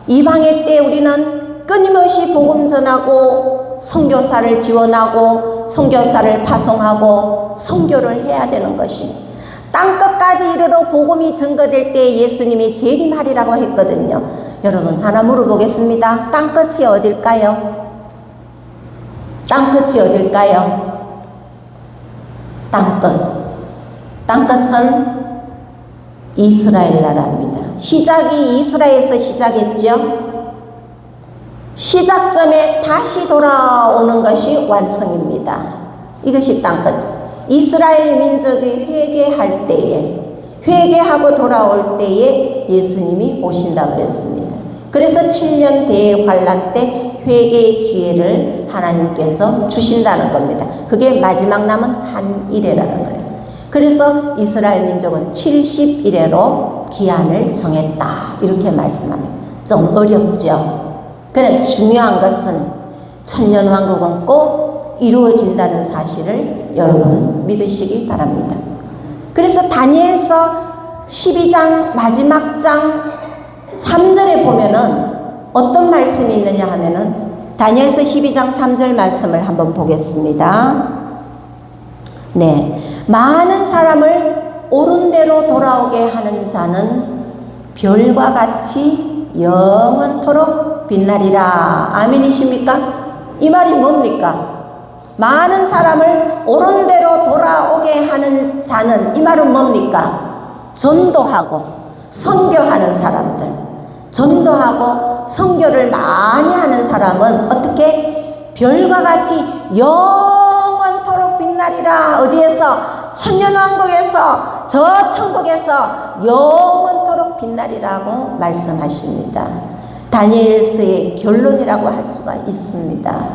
이방의 때 우리는 끊임없이 복음 전하고 선교사를 지원하고 선교사를 파송하고 선교를 해야 되는 것입니다. 땅끝까지 이르러 복음이 증거될 때 예수님이 재림하리라고 했거든요. 여러분, 하나 물어보겠습니다. 땅끝이 어딜까요? 땅끝이 어딜까요? 땅끝은 이스라엘 나라입니다. 시작이 이스라엘에서 시작했죠. 시작점에 다시 돌아오는 것이 완성입니다. 이것이 땅끝. 이스라엘 민족이 회개할 때에, 회개하고 돌아올 때에 예수님이 오신다 그랬습니다. 그래서 7년 대환란 때 회개의 기회를 하나님께서 주신다는 겁니다. 그게 마지막 남은 한 일회라는 거였어요. 그래서 이스라엘 민족은 70일에로 기한을 정했다, 이렇게 말씀합니다. 좀 어렵죠. 그런데 중요한 것은 1000년 왕국은 꼭 이루어진다는 사실을 여러분 믿으시기 바랍니다. 그래서 다니엘서 12장 마지막 장 3절에 보면은 어떤 말씀이 있느냐 하면은 다니엘서 12장 3절 말씀을 한번 보겠습니다. 네, 많은 사람을 옳은 대로 돌아오게 하는 자는 별과 같이 영원토록 빛나리라. 아멘이십니까? 이 말이 뭡니까? 많은 사람을 옳은 대로 돌아오게 하는 자는, 이 말은 뭡니까? 전도하고 선교하는 사람들, 전도하고 선교를 많이 하는 사람은 어떻게? 별과 같이 영원토록 빛나리라. 어디에서? 천년왕국에서, 저 천국에서 영원토록 빛나리라고 말씀하십니다. 다니엘서의 결론이라고 할 수가 있습니다.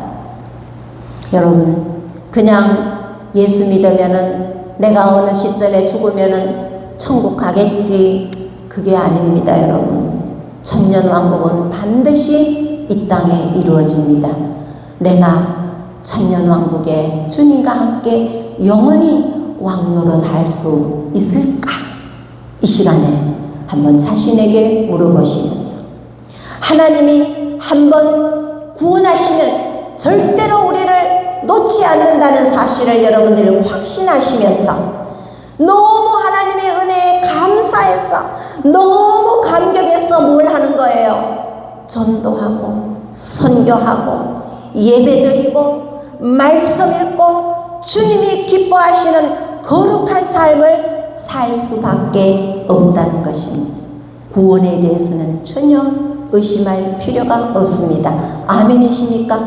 여러분, 그냥 예수 믿으면은 내가 어느 시점에 죽으면은 천국 가겠지, 그게 아닙니다. 여러분, 천년왕국은 반드시 이 땅에 이루어집니다. 내가 천년왕국에 주님과 함께 영원히 왕노릇할 수 있을까? 이 시간에 한번 자신에게 물어보시면서, 하나님이 한번 구원하시면 절대로 우리를 놓지 않는다는 사실을 여러분들이 확신하시면서, 너무 하나님의 은혜에 감사해서, 너무 감격해서 뭘 하는 거예요? 전도하고 선교하고 예배드리고 말씀 읽고 주님이 기뻐하시는 거룩한 삶을 살 수밖에 없다는 것입니다. 구원에 대해서는 전혀 의심할 필요가 없습니다. 아멘이십니까?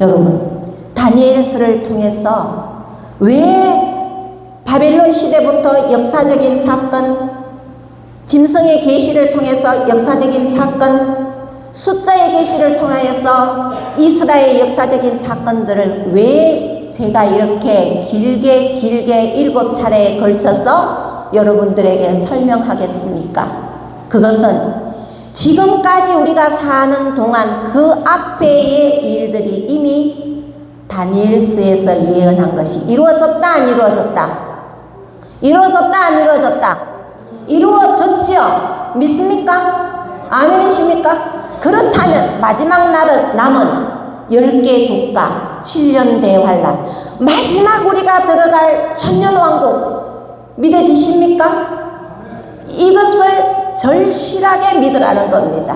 여러분, 다니엘서를 통해서 왜 바벨론 시대부터 역사적인 사건, 짐승의 계시를 통해서 역사적인 사건, 숫자의 계시를 통하여서 이스라엘 역사적인 사건들을 왜 제가 이렇게 길게 7차례에 걸쳐서 여러분들에게 설명하겠습니까? 그것은 지금까지 우리가 사는 동안 그 앞에의 일들이 이미 다니엘서에서 예언한 것이 이루어졌다, 안 이루어졌다? 이루어졌다, 안 이루어졌다? 이루어졌죠? 믿습니까? 아멘이십니까? 그렇다면 마지막 날은 남은 10개 국가 7년 대환란, 마지막 우리가 들어갈 천년왕국 믿어지십니까? 이것을 절실하게 믿으라는 겁니다.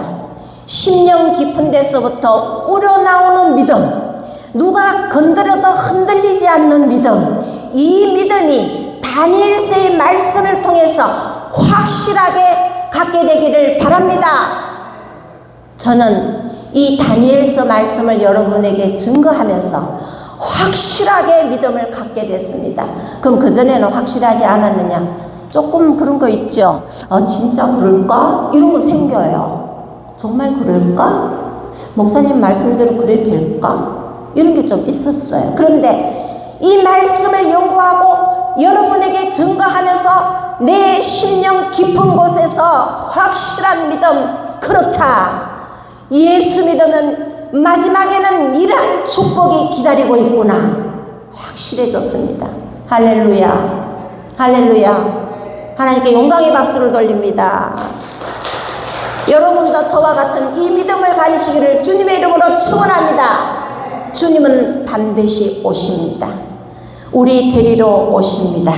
심령 깊은 데서부터 우러나오는 믿음, 누가 건드려도 흔들리지 않는 믿음, 이 믿음이 다니엘서의 말씀을 통해서 확실하게 갖게 되기를 바랍니다. 저는 이 다니엘서 말씀을 여러분에게 증거하면서 확실하게 믿음을 갖게 됐습니다. 그럼 그전에는 확실하지 않았느냐? 조금 그런 거 있죠. 진짜 그럴까? 이런 거 생겨요. 정말 그럴까? 목사님 말씀대로 그래 될까? 이런 게 좀 있었어요. 그런데 이 말씀을 연구하고 여러분에게 증거하면서 내 심령 깊은 곳에서 확실한 믿음, 그렇다, 예수 믿으면 마지막에는 이러한 축복이 기다리고 있구나, 확실해졌습니다. 할렐루야, 할렐루야. 하나님께 영광의 박수를 돌립니다. 여러분도 저와 같은 이 믿음을 가지시기를 주님의 이름으로 축원합니다. 주님은 반드시 오십니다. 우리 데리러 오십니다.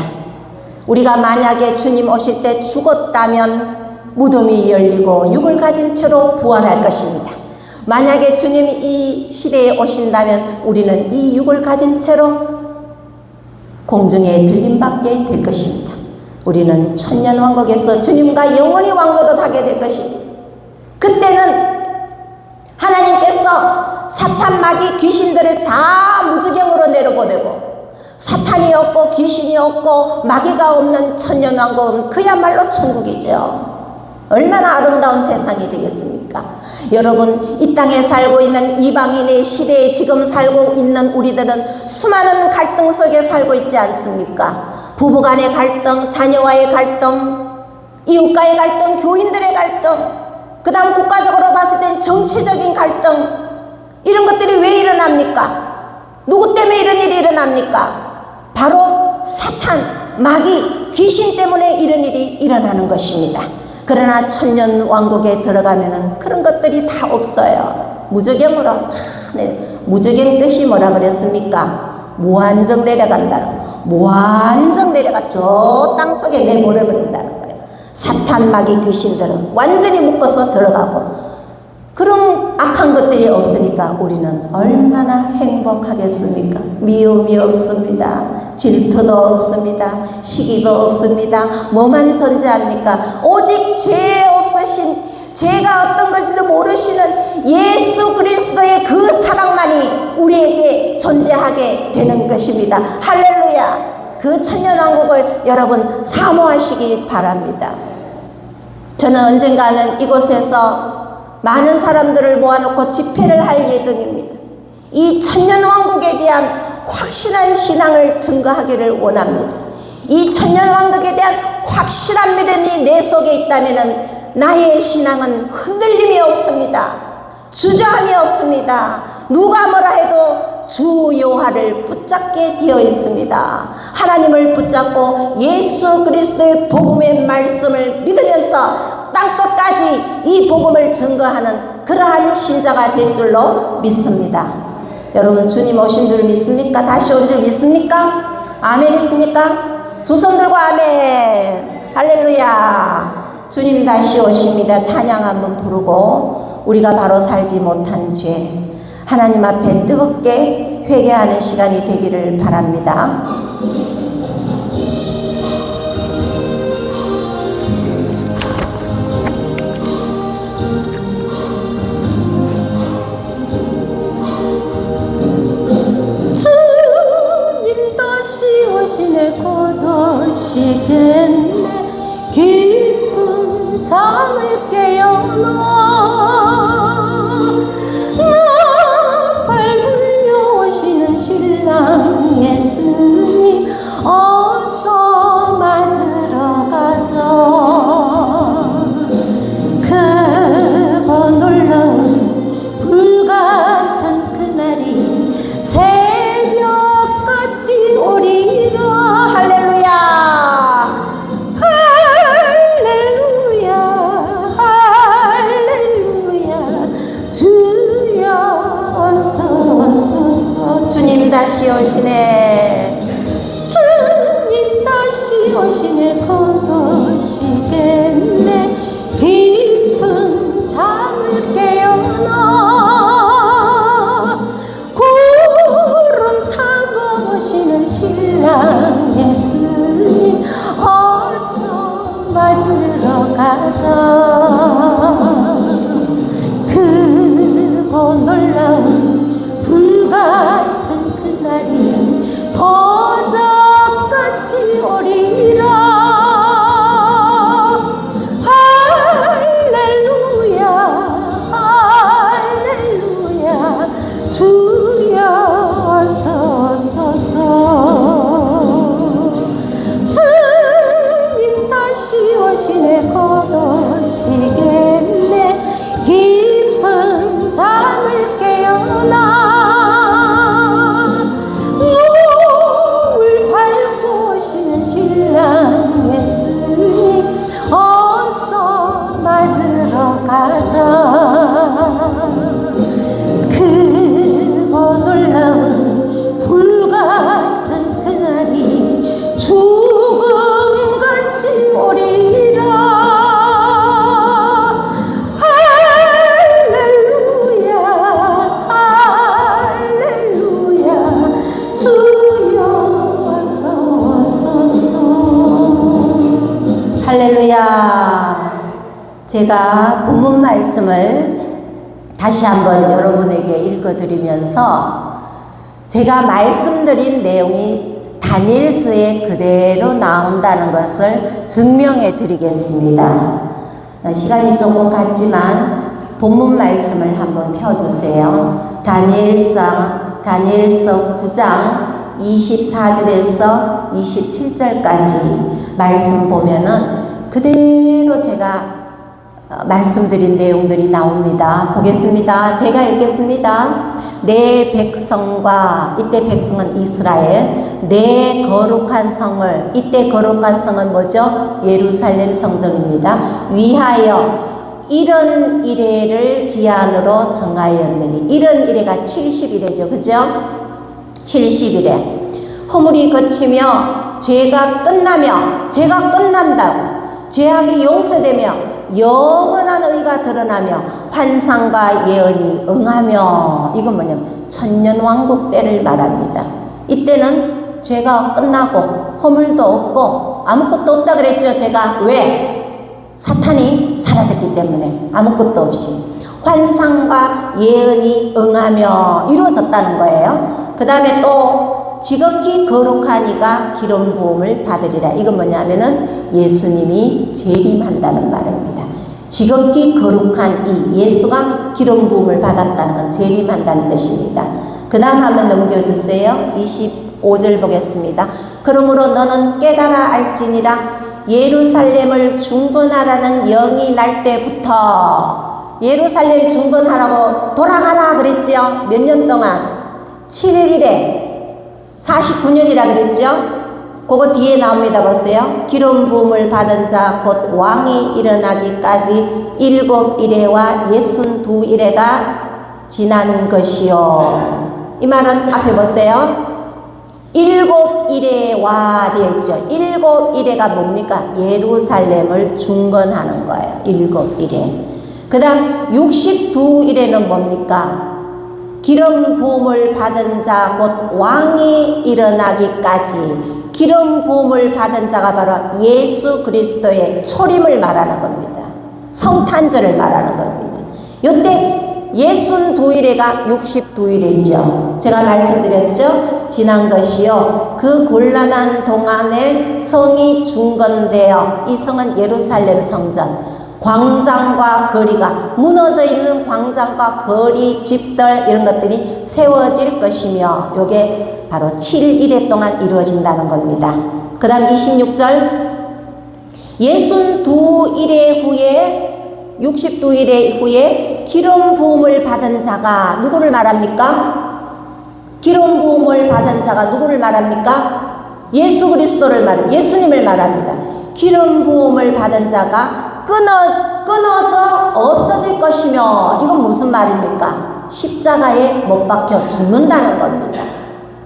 우리가 만약에 주님 오실 때 죽었다면 무덤이 열리고 육을 가진 채로 부활할 것입니다. 만약에 주님이 이 시대에 오신다면 우리는 이 육을 가진 채로 공중에 들림받게 될 것입니다. 우리는 천년왕국에서 주님과 영원히 왕노릇하게 될 것입니다. 그때는 하나님께서 사탄, 마귀, 귀신들을 다 무지경으로 내려보내고, 사탄이 없고 귀신이 없고 마귀가 없는 천년왕국은 그야말로 천국이죠. 얼마나 아름다운 세상이 되겠습니까? 여러분, 이 땅에 살고 있는 이방인의 시대에 지금 살고 있는 우리들은 수많은 갈등 속에 살고 있지 않습니까? 부부간의 갈등, 자녀와의 갈등, 이웃과의 갈등, 교인들의 갈등, 그 다음 국가적으로 봤을 땐 정치적인 갈등, 이런 것들이 왜 일어납니까? 누구 때문에 이런 일이 일어납니까? 바로 사탄, 마귀, 귀신 때문에 이런 일이 일어나는 것입니다. 그러나 천년왕국에 들어가면은 그런 것들이 다 없어요. 무저경으로 다, 무저경 뜻이 뭐라 그랬습니까? 무한정 내려간다는, 무한정 내려가 저 땅 속에 내보내버린다는 거예요. 사탄, 마귀, 귀신들은 완전히 묶어서 들어가고, 그런 악한 것들이 없으니까 우리는 얼마나 행복하겠습니까? 미움이 없습니다. 질투도 없습니다. 시기도 없습니다. 뭐만 존재합니까? 오직 죄 없으신, 죄가 어떤 것인지 모르시는 예수 그리스도의 그 사랑만이 우리에게 존재하게 되는 것입니다. 할렐루야. 그 천년왕국을 여러분 사모하시기 바랍니다. 저는 언젠가는 이곳에서 많은 사람들을 모아놓고 집회를 할 예정입니다. 이 천년왕국에 대한 확실한 신앙을 증거하기를 원합니다. 이 천년왕국에 대한 확실한 믿음이 내 속에 있다면 나의 신앙은 흔들림이 없습니다. 주저함이 없습니다. 누가 뭐라 해도 주 여호와를 붙잡게 되어 있습니다. 하나님을 붙잡고 예수 그리스도의 복음의 말씀을 믿으면서 땅끝까지 이 복음을 증거하는 그러한 신자가 될 줄로 믿습니다. 여러분, 주님 오신 줄 믿습니까? 다시 온 줄 믿습니까? 아멘 있습니까? 두 손 들고 아멘. 할렐루야. 주님 다시 오십니다. 찬양 한번 부르고 우리가 바로 살지 못한 죄 하나님 앞에 뜨겁게 회개하는 시간이 되기를 바랍니다. 주님 다시 오시네 곧 오시겠네 깊은 잠을 깨어나 나 밟으려 오시는 신랑 예수님 어서 맞으러 가자. 크고 놀라운 불같은 그날이 새벽같이 오리라. 할렐루야 주님 다시 오시네. 주님 다시 오시네. 곧 오시겠네. 깊은 잠을 깨어나 구름 타고 오시는 신랑 예수님 어서 맞으러 가자. 크고 놀라운 불같은 그날이 도적같이 오리라. 할렐루야 할렐루야 주여 어서 오소서. 주님 다시 오시네. 곧 오시겠네. 깊은 잠을 깨어나 노을 밟고 오시는 신랑 예수님 어서 맞으러 가자. 크고 놀라운 불같은 그날이 죽음같이 오리라. 할렐루야. 제가 본문 말씀을 다시 한번 여러분에게 읽어드리면서 제가 말씀드린 내용이 다니엘서에 그대로 나온다는 것을 증명해 드리겠습니다. 시간이 조금 갔지만 본문 말씀을 한번 펴주세요. 다니엘서 9장 24절에서 27절까지 말씀 보면은 그대로 제가 말씀드린 내용들이 나옵니다. 보겠습니다. 제가 읽겠습니다. 내 백성과, 이때 백성은 이스라엘, 내 거룩한 성을, 이때 거룩한 성은 뭐죠? 예루살렘 성전입니다. 위하여 이런 이래를 기한으로 정하였느니, 이런 이래가 70이래죠. 그죠? 70이래. 허물이 그치며 죄가 끝나며, 죄가 끝난다고, 죄악이 용서되며 영원한 의가 드러나며 환상과 예언이 응하며. 이건 뭐냐면 천년왕국 때를 말합니다. 이때는 죄가 끝나고 허물도 없고 아무것도 없다 그랬죠. 제가 왜? 사탄이 사라졌기 때문에. 아무것도 없이 환상과 예언이 응하며 이루어졌다는 거예요. 그 다음에 또 지극히 거룩한 이가 기름 부음을 받으리라. 이건 뭐냐면은 예수님이 재림한다는 말입니다. 지극히 거룩한 이 예수가 기름 부음을 받았다는 건 재림한다는 뜻입니다. 그 다음 한번 넘겨주세요. 25절 보겠습니다. 그러므로 너는 깨달아 알지니라 예루살렘을 중건하라는 영이 날 때부터 예루살렘 중건하라고 돌아가라 그랬지요. 몇 년 동안? 7일에 49년이라 그랬죠. 그거 뒤에 나옵니다. 보세요. 기름 부음을 받은 자 곧 왕이 일어나기까지 7일에와 62일에가 지난 것이요. 이 말은 앞에 보세요. 7일에 와 되어 있죠. 7일에가 뭡니까? 예루살렘을 중건하는 거예요. 7일에. 그 다음 62일에는 뭡니까? 기름 부음을 받은 자 곧 왕이 일어나기까지. 기름 부음을 받은 자가 바로 예수 그리스도의 초림을 말하는 겁니다. 성탄절을 말하는 겁니다. 이때 62일에가 62일이죠. 제가 말씀드렸죠. 지난 것이요. 그 곤란한 동안에 성이 중건되어 이 성은 예루살렘 성전. 광장과 거리가 무너져 있는 광장과 거리, 집들 이런 것들이 세워질 것이며 요게 바로 7일 동안 이루어진다는 겁니다. 그 다음 26절 62일 후에 62일 후에 기름 부음을 받은 자가 누구를 말합니까? 기름 부음을 받은 자가 누구를 말합니까? 예수 그리스도를 말합니다. 예수님을 말합니다. 기름 부음을 받은 자가 끊어져 없어질 것이며 이건 무슨 말입니까? 십자가에 못 박혀 죽는다는 겁니다.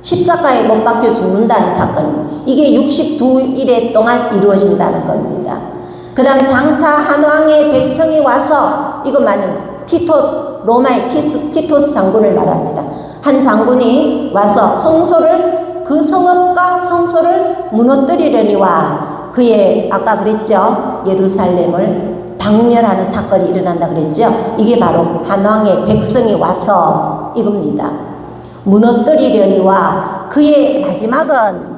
십자가에 못 박혀 죽는다는 사건입니다. 이게 62일 동안 이루어진다는 겁니다. 그 다음 장차 한 왕의 백성이 와서 이것만은 로마의 티토스 장군을 말합니다. 한 장군이 와서 그 성읍과 성소를 무너뜨리려니와 그의 아까 그랬죠. 예루살렘을 박멸하는 사건이 일어난다 그랬죠. 이게 바로 한 왕의 백성이 와서 이겁니다. 무너뜨리려니와 그의 마지막은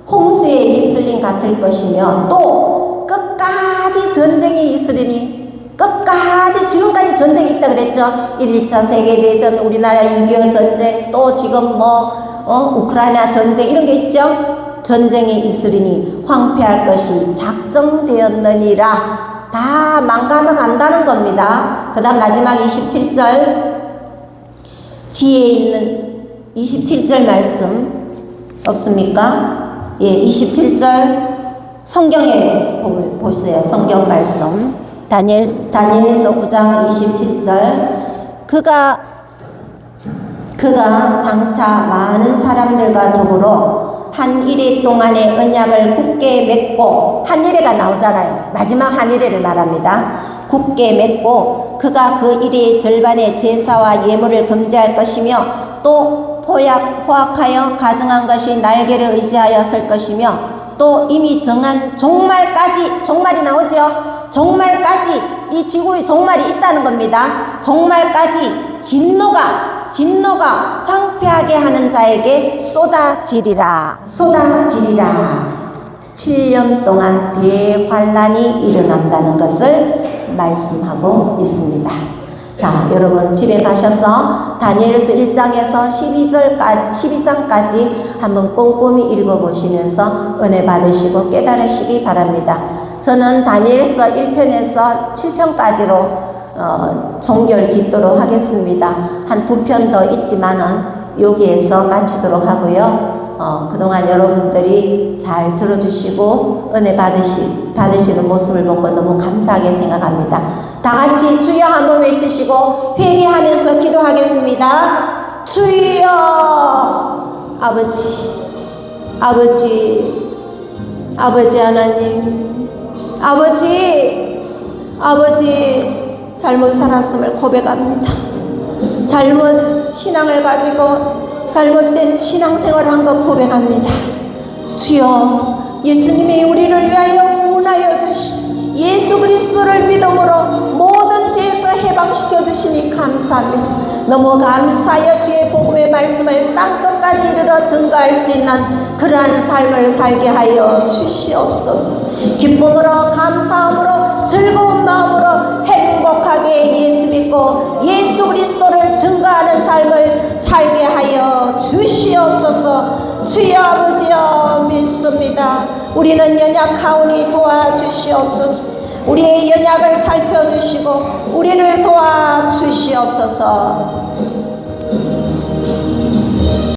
홍수의 입술림 같을 것이며 또 끝까지 전쟁이 있으리니 끝까지 지금까지 전쟁이 있다 그랬죠. 1, 2차 세계대전, 우리나라 6.25 전쟁, 또 지금 우크라이나 전쟁 이런 게 있죠. 전쟁이 있으리니 황폐할 것이 작정되었느니라. 다 망가져 간다는 겁니다. 그 다음 마지막 27절 지혜 있는 27절 말씀 없습니까? 예, 27절 성경에 보세요. 성경 말씀 다니엘서 9장 27절 그가 장차 많은 사람들과 더불어 한 일해 동안의 언약을 굳게 맺고 한일해가 나오잖아요. 마지막 한일해를 말합니다. 굳게 맺고 그가 그 일의 절반의 제사와 예물을 금지할 것이며 또 포악하여 가증한 것이 날개를 의지하여 설 것이며 또 이미 정한 종말이 나오죠. 종말까지 이 지구의 종말이 있다는 겁니다. 종말까지 진노가 황폐하게 하는 자에게 쏟아지리라. 7년 동안 대환란이 일어난다는 것을 말씀하고 있습니다. 자, 여러분 집에 가셔서 다니엘서 1장에서 12장까지 한번 꼼꼼히 읽어보시면서 은혜 받으시고 깨달으시기 바랍니다. 저는 다니엘서 1편에서 7편까지로 종결 짓도록 하겠습니다. 한 2편 더 있지만은 여기에서 마치도록 하고요. 그동안 여러분들이 잘 들어주시고 은혜 받으시는 모습을 보고 너무 감사하게 생각합니다. 다 같이 주여 한번 외치시고 회개하면서 기도하겠습니다. 주여 아버지 하나님 아버지 잘못 살았음을 고백합니다. 잘못 신앙을 가지고 잘못된 신앙생활을 한 것 고백합니다. 주여 예수님이 우리를 위하여 구원하여 주시고 예수 그리스도를 믿음으로 모든 죄에서 해방시켜 주시니 감사합니다. 너무 감사하여 주의 복음의 말씀을 땅끝까지 이르러 증거할 수 있는 그러한 삶을 살게 하여 주시옵소서. 기쁨으로 감사함으로 즐거운 마음으로 주시옵소서. 주여 아버지여 믿습니다. 우리는 연약하오니 도와주시옵소서. 우리의 연약을 살펴주시고 우리를 도와주시옵소서.